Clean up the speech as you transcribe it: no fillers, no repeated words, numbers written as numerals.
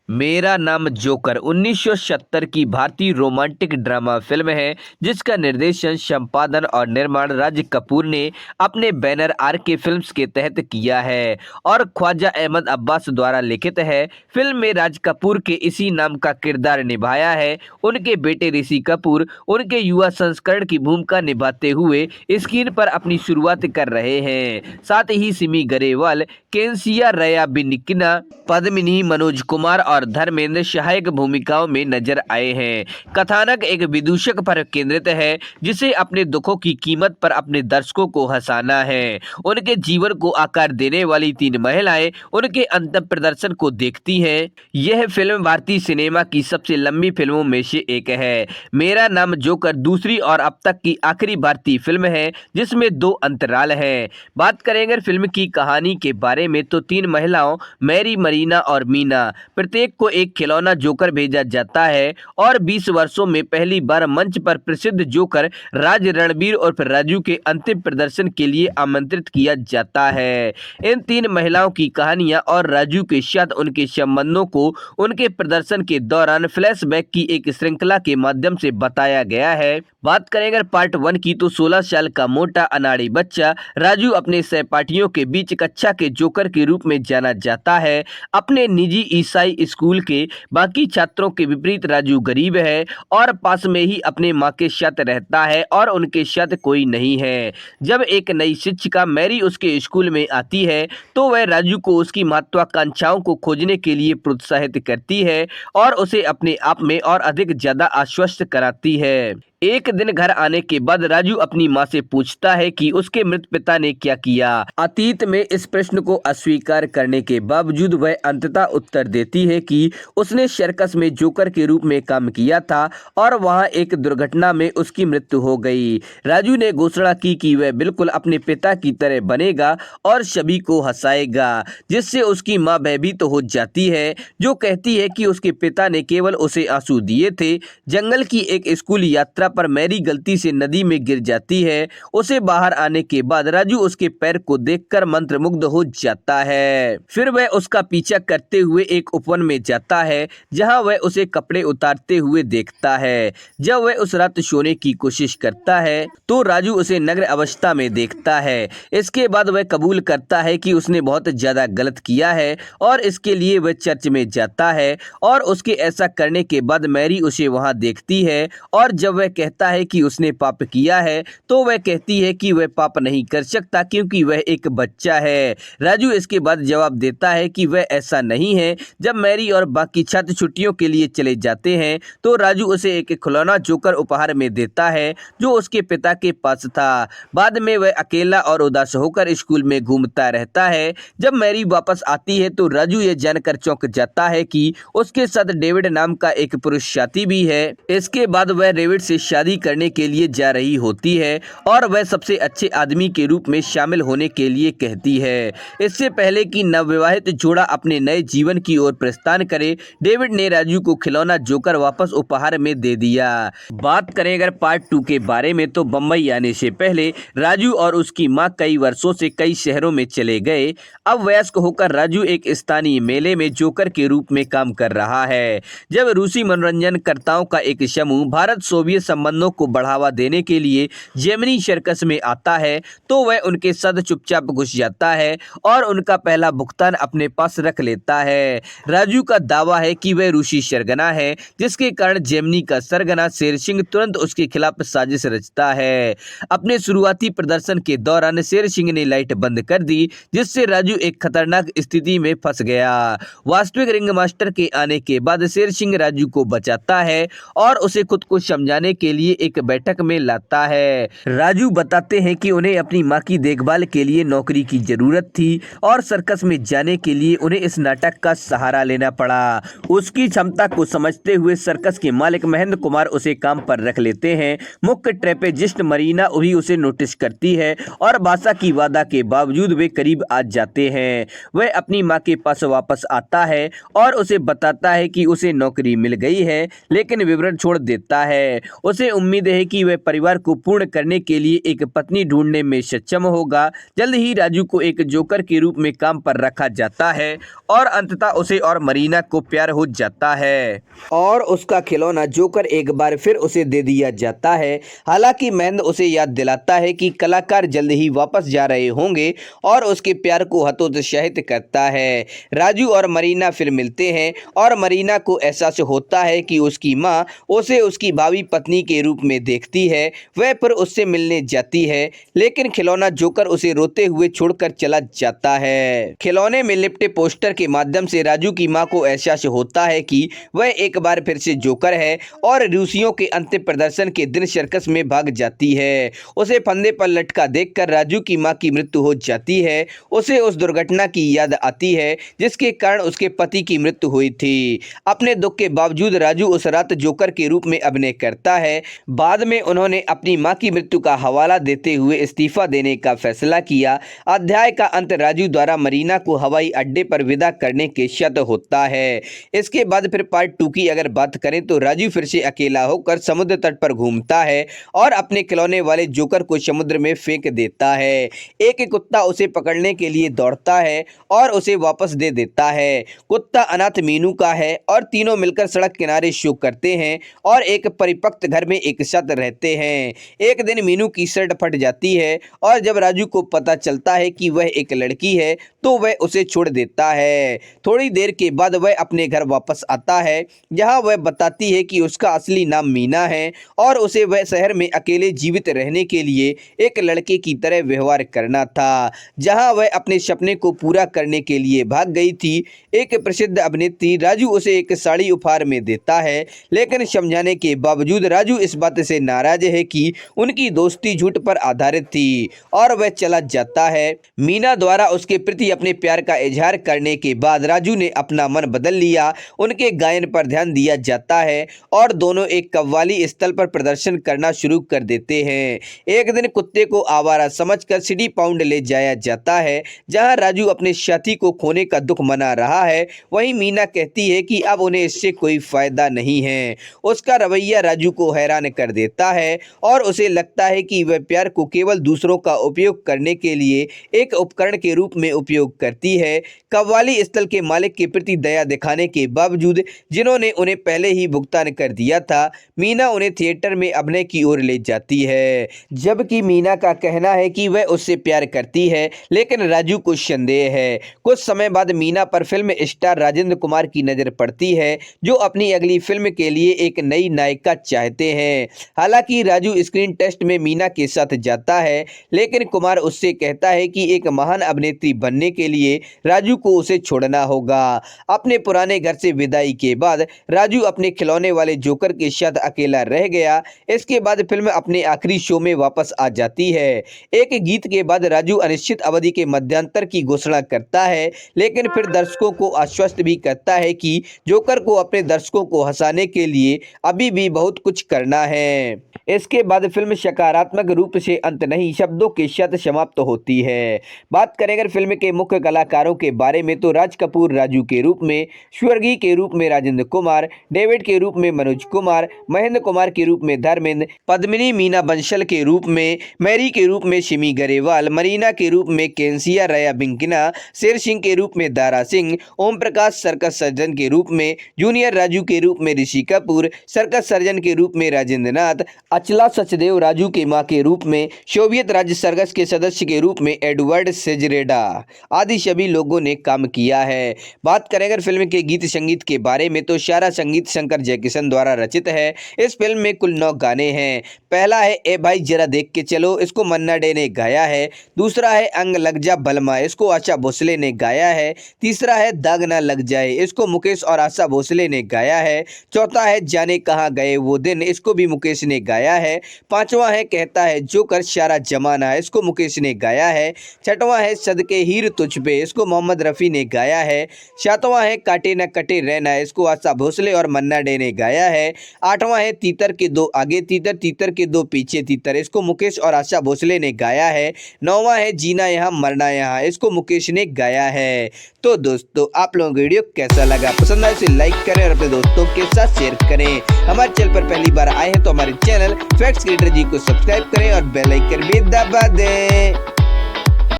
मेरा नाम जोकर 1970 की भारतीय रोमांटिक ड्रामा फिल्म है जिसका निर्देशन, संपादन और निर्माण राज कपूर ने अपने बैनर आर के फिल्म्स के तहत किया है और ख्वाजा अहमद अब्बास द्वारा लिखित है। फिल्म में राज कपूर के इसी नाम का किरदार निभाया है। उनके बेटे ऋषि कपूर उनके युवा संस्करण की भूमिका निभाते हुए स्क्रीन पर अपनी शुरुआत कर रहे हैं। साथ ही सिमी गरेवाल, केंसिया रया बिनिकना, पद्मिनी, मनोज कुमार और धर्मेंद्र सहायक भूमिकाओं में नजर आए हैं। कथानक एक विदूषक पर केंद्रित है जिसे अपने दुखों की कीमत पर अपने दर्शकों को हंसाना है। उनके जीवन को आकार देने वाली तीन महिलाएं उनके अंतिम प्रदर्शन को देखती हैं। यह फिल्म भारतीय सिनेमा की सबसे लंबी फिल्मों में से एक है। मेरा नाम जोकर दूसरी और अब तक की आखिरी भारतीय फिल्म है जिसमें 2 अंतराल हैं। बात करेंगे फिल्म की कहानी के बारे में तो 3 महिलाओं मैरी, मरीना और मीना, प्रत्येक को एक खिलौना जोकर भेजा जाता है और 20 वर्षों में पहली बार मंच पर प्रसिद्ध जोकर राज रणबीर उर्फ राजू के अंतिम प्रदर्शन के लिए आमंत्रित किया जाता है। इन 3 महिलाओं की कहानियां और राजू के साथ उनके संबंधों को उनके प्रदर्शन के दौरान फ्लैशबैक की एक श्रृंखला के माध्यम से बताया गया है। बात करेंगे पार्ट 1 की तो 16 साल का मोटा अनाड़ी बच्चा राजू अपने सहपाठियों के बीच कक्षा के जोकर के रूप में जाना जाता है। अपने निजी ईसाई स्कूल के बाकी छात्रों के विपरीत राजू गरीब है और पास में ही अपने माँ के साथ रहता है और उनके साथ कोई नहीं है। जब एक नई शिक्षिका मैरी उसके स्कूल में आती है तो वह राजू को उसकी महत्वाकांक्षाओं को खोजने के लिए प्रोत्साहित करती है और उसे अपने आप में और अधिक ज्यादा आश्वस्त कराती है। एक दिन घर आने के बाद राजू अपनी माँ से पूछता है कि उसके मृत पिता ने क्या किया। अतीत में इस प्रश्न को अस्वीकार करने के बावजूद वह अंततः उत्तर देती है कि उसने सर्कस में जोकर के रूप में काम किया था और वहां एक दुर्घटना में उसकी मृत्यु हो गई। राजू ने घोषणा की कि वह बिल्कुल अपने पिता की तरह बनेगा और सभी को हंसाएगा, जिससे उसकी माँ भयभीत हो जाती है, जो कहती है कि उसके पिता ने केवल उसे आंसू दिए थे। जंगल की एक स्कूल यात्रा पर मैरी गलती से नदी में गिर जाती है। उसे बाहर आने के बाद राजू उसके पैर को देखकर मंत्रमुग्ध हो जाता है। फिर वह उसका पीछा करते हुए एक उपवन में जाता है जहां वह उसे कपड़े उतारते हुए देखता है। जब वह उस रात सोने की कोशिश करता है तो राजू उसे नग्न अवस्था में देखता है। इसके बाद वह कबूल करता है कि उसने बहुत ज्यादा गलत किया है और इसके लिए वह चर्च में जाता है और उसके ऐसा करने के बाद मैरी उसे वहां देखती है और जब वह कहता है कि उसने पाप किया है तो वह कहती है कि वह पाप नहीं कर सकता क्योंकि वह एक बच्चा है। राजू इसके बाद जवाब देता है कि वह ऐसा नहीं है। जब मैरी और बाकी छात्र छुट्टियों के लिए चले जाते हैं तो राजू उसे एक खिलौना जोकर उपहार में देता है जो उसके पिता के पास था। बाद में वह अकेला और उदास होकर स्कूल में घूमता रहता है। जब मैरी वापस आती है तो राजू यह जानकर चौंक जाता है कि उसके साथ डेविड नाम का एक पुरुष साथी भी है। इसके बाद वह डेविड से शादी करने के लिए जा रही होती है और वह सबसे अच्छे आदमी के रूप में शामिल होने के लिए कहती है। इससे पहले कि नवविवाहित जोड़ा अपने नए जीवन की ओर प्रस्थान करे, डेविड ने राजू को खिलौना जोकर वापस उपहार में दे दिया। बात करें अगर पार्ट 2 के बारे में तो बम्बई आने से पहले राजू और उसकी माँ कई वर्षों से कई शहरों में चले गए। अब वयस्क होकर राजू एक स्थानीय मेले में जोकर के रूप में काम कर रहा है। जब रूसी मनोरंजनकर्ताओं का एक समूह भारत सोवियत संबंधों को बढ़ावा देने के लिए जेमिनी सर्कस में आता है तो वह उनके साथ चुपचाप घुस जाता है और उनका पहला भुगतान अपने पास रख लेता है। राजू का दावा है कि वह रूसी सरगना है, जिसके कारण जेमिनी का सरगना शेर सिंह तुरंत उसके खिलाफ साजिश रचता है। अपने शुरुआती प्रदर्शन के दौरान शेर सिंह ने लाइट बंद कर दी, जिससे राजू एक खतरनाक स्थिति में फंस गया। वास्तविक रिंग मास्टर के आने के बाद शेर सिंह राजू को बचाता है और उसे खुद को समझाने के लिए एक बैठक में लाता है। राजू बताते हैं कि उन्हें अपनी माँ की देखभाल के लिए नौकरी की जरूरत थी और सर्कस में जाने के लिए उन्हें इस नाटक का सहारा लेना पड़ा। उसकी क्षमता को समझते हुए सर्कस के मालिक महेंद्र कुमार उसे काम पर रख लेते हैं। मुख्य ट्रेपेजिस्ट मरीना भी उसे नोटिस करती है और भाषा की वादा के बावजूद वे करीब आ जाते हैं। वह अपनी माँ के पास वापस आता है और उसे बताता है कि उसे नौकरी मिल गई है, लेकिन विवरण छोड़ देता है। उसे उम्मीद है कि वह परिवार को पूर्ण करने के लिए एक पत्नी ढूंढने में सक्षम होगा। जल्द ही राजू को एक जोकर के रूप में काम पर रखा जाता है और अंततः उसे और मरीना को प्यार हो जाता है और उसका खिलौना जोकर एक बार फिर उसे दे दिया जाता है। हालांकि महेंद्र उसे याद दिलाता है कि कलाकार जल्द ही वापस जा रहे होंगे और उसके प्यार को हतोत्साहित करता है। राजू और मरीना फिर मिलते हैं और मरीना को एहसास होता है कि उसकी माँ उसे उसकी भावी पत्नी के रूप में देखती है। वह फिर उससे मिलने जाती है, लेकिन खिलौना जोकर उसे रोते हुए छोड़कर चला जाता है। खिलौने में लिपटे पोस्टर के माध्यम से राजू की माँ को एहसास होता है कि वह एक बार फिर से जोकर है और रूसियों के अंतिम प्रदर्शन के दिन सर्कस में भाग जाती है। उसे फंदे पर लटका देखकर राजू की माँ की मृत्यु हो जाती है। उसे उस दुर्घटना की याद आती है जिसके कारण उसके पति की मृत्यु हुई थी। अपने दुख के बावजूद राजू उस रात जोकर के रूप में अभिनय करता है। बाद में उन्होंने अपनी मां की मृत्यु का हवाला देते हुए इस्तीफा देने का फैसला किया। अध्याय का अंत राजू द्वारा मरीना को हवाई अड्डे पर विदा करने के साथ होता है। इसके बाद फिर पार्ट 2 की अगर बात करें तो राजू फिर से अकेला होकर समुद्र तट पर घूमता है और अपने खिलौने वाले जोकर को समुद्र में फेंक देता है। एक कुत्ता उसे पकड़ने के लिए दौड़ता है और उसे वापस दे देता है। कुत्ता अनाथ मीनू का है और तीनों मिलकर सड़क किनारे शो करते हैं और एक परिपक्व घर में एक साथ रहते हैं। एक दिन मीनू की शर्ट फट जाती है और जब राजू को पता चलता है कि वह एक लड़की है तो वह उसे छोड़ देता है। थोड़ी देर के बाद वह अपने घर वापस आता है, जहां वह बताती है कि उसका असली नाम मीना है और उसे वह शहर में अकेले जीवित रहने के लिए एक लड़के की तरह व्यवहार करना था, जहां वह अपने सपने को पूरा करने के लिए भाग गई थी। एक प्रसिद्ध अभिनेत्री राजू उसे एक साड़ी उपहार में देता है, लेकिन समझाने के बावजूद राजू इस बात से नाराज है कि उनकी दोस्ती झूठ पर आधारित थी और वह चला जाता है। मीना द्वारा उसके प्रति अपने प्यार का इजहार करने के बाद राजू ने अपना मन बदल लिया। उनके गायन पर ध्यान दिया जाता है और दोनों एक कव्वाली स्थल पर प्रदर्शन करना शुरू कर देते हैं। एक दिन कुत्ते को आवारा समझकर सिटी पाउंड ले जाया जाता है, जहां राजू अपने साथी को खोने का दुख मना रहा है। वहीं मीना कहती है कि अब उन्हें इससे कोई फायदा नहीं है। उसका रवैया राजू को हैरान कर देता है और उसे लगता है कि वह प्यार को केवल दूसरों का उपयोग करने के लिए एक उपकरण के रूप में उपयोग करती है। कव्वाली स्थल के मालिक के प्रति दया दिखाने के बावजूद, जिन्होंने उन्हें पहले ही भुगतान कर दिया था, मीना उन्हें थिएटर में अभिनय की ओर ले जाती है। जबकि मीना का कहना है कि वह उससे प्यार करती है, लेकिन राजू को संदेह है। कुछ समय बाद मीना पर फिल्म स्टार राजेंद्र कुमार की नजर पड़ती है, जो अपनी अगली फिल्म के लिए एक नई नायिका चाहते हैं। हालांकि राजू स्क्रीन टेस्ट में मीना के साथ जाता है, लेकिन कुमार उससे कहता है कि एक महान अभिनेत्री बनने के लिए राजू को उसे छोड़ना होगा। अपने पुराने घर से विदाई के बाद राजू अपने खिलौने वाले जोकर के साथ अकेला रह गया। इसके बाद फिल्म अपने आखिरी शो में वापस आ जाती है। एक गीत के बाद राजू अनिश्चित अवधि के मध्यांतर की घोषणा करता है, लेकिन फिर दर्शकों को आश्वस्त भी करता है कि जोकर को अपने दर्शकों को हंसाने के लिए अभी भी बहुत कुछ करना है। इसके बाद फिल्म सकारात्मक रूप से अंत नहीं, शब्दों के साथ समाप्त होती है। बात करें अगर फिल्म के मुख्य कलाकारों के बारे में तो राज कपूर राजू के रूप में, स्वर्गीय के रूप में राजेंद्र कुमार, डेविड के रूप में मनोज कुमार, महेंद्र कुमार के रूप में धर्मेंद्र, पद्मिनी मीना बंसल के रूप में, मैरी के रूप में सिमी गरेवाल, मरीना के रूप में केंसिया रया बिंकिना, शेर सिंह के रूप में दारा सिंह, ओम प्रकाश सर्कस सर्जन के रूप में, जूनियर राजू के रूप में ऋषि कपूर, सर्कस सर्जन के रूप में राजेंद्र नाथ, अचला सचदेव राजू के मां के रूप में, सोवियत राज्य सर्कस के सदस्य के रूप में एडवर्ड सेजरेडा आदि सभी लोगों ने काम किया है। बात करें अगर फिल्म के गीत संगीत के बारे में तो सारा संगीत शंकर जयकिशन द्वारा रचित है। इस फिल्म में कुल 9 गाने हैं। पहला है ए भाई जरा देख के चलो, इसको मन्ना डे ने गाया है। दूसरा है अंग लग जा बलमा, इसको आशा भोसले ने गाया है। तीसरा है दाग ना लग जाए, इसको मुकेश और आशा भोसले ने गाया है। चौथा है जाने कहाँ गए वो दिन, इसको भी मुकेश ने गाया है। पांचवा है कहता है जोकर सारा जमाना, इसको मुकेश ने गाया है। छठवां है सदके हीर तुझ पे, इसको मोहम्मद रफ़ी ने गाया है। सातवां है काटे न कटे रहना, इसको आशा भोसले और मन्ना डे ने गाया है। आठवां है तीतर के दो आगे तीतर, तीतर के दो पीछे तीतर, इसको मुकेश और आशा भोसले ने गाया है। नौवां है जीना यहाँ मरना यहाँ, इसको मुकेश ने गाया है। तो दोस्तों आप लोगों को वीडियो कैसा लगा, पसंद आए तो लाइक करें और अपने दोस्तों के साथ शेयर करें। हमारे चैनल पर पहली बार बार आए हैं तो हमारे चैनल फैक्ट्स क्रिएटर जी को सब्सक्राइब करें और बेल आइकन भी दबा दें।